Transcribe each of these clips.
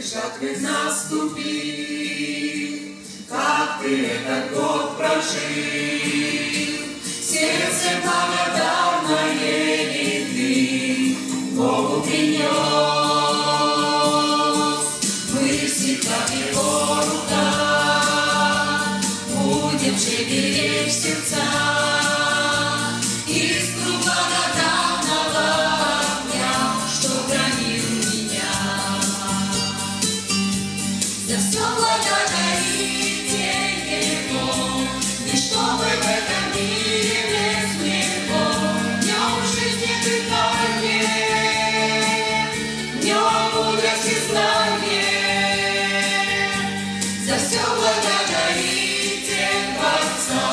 жатвы наступил, как ты этот год прожил. Сердце благодарное и ты Богу принес. Мы всегда в Его руках будем же беречь сердца. Искру благодатного огня, что хранил меня. За все благодарите Его, и чтобы в этом мире без Него днем жизни дыхание, днем мудрость и знание. За все благодарите Творца,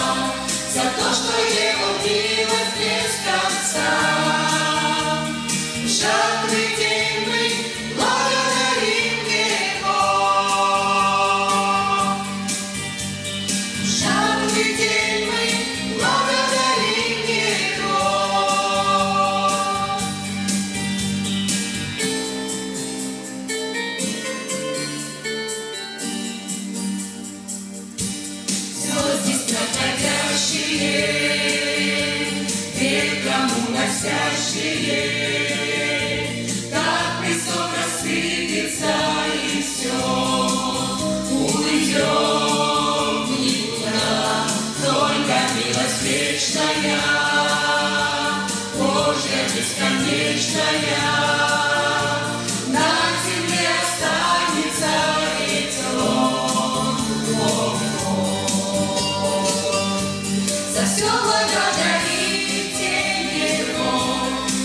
за то, что Его милость без конца. В жатвы день мы благодарим Его. В жатвы день мы благодарим Его. Звезды проходящие, ветром уносящие, так Христос рассыпется и все уйдем никуда. Только милость вечная, Божья бесконечная, на земле останется ведь Он. За все благодарите Его,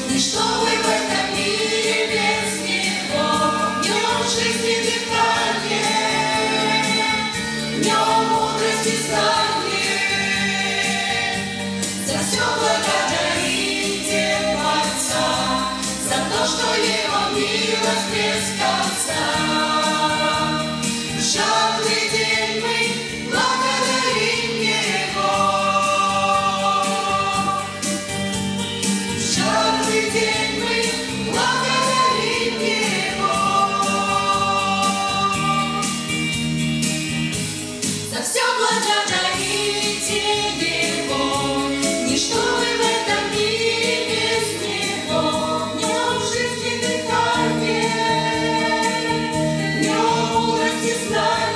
и чтобы в этом мире без Него днем жизни дыхание, днем мудрость и знание. За все благодарите Творца, за то, что Его милость без конца. В жатвы день мы благодарим Его. В жатвы день мы благодарим Его. За все благодарите Его, ничто вы в этом мире без Него. Днем жизни дыхание, днем мудрость и знание.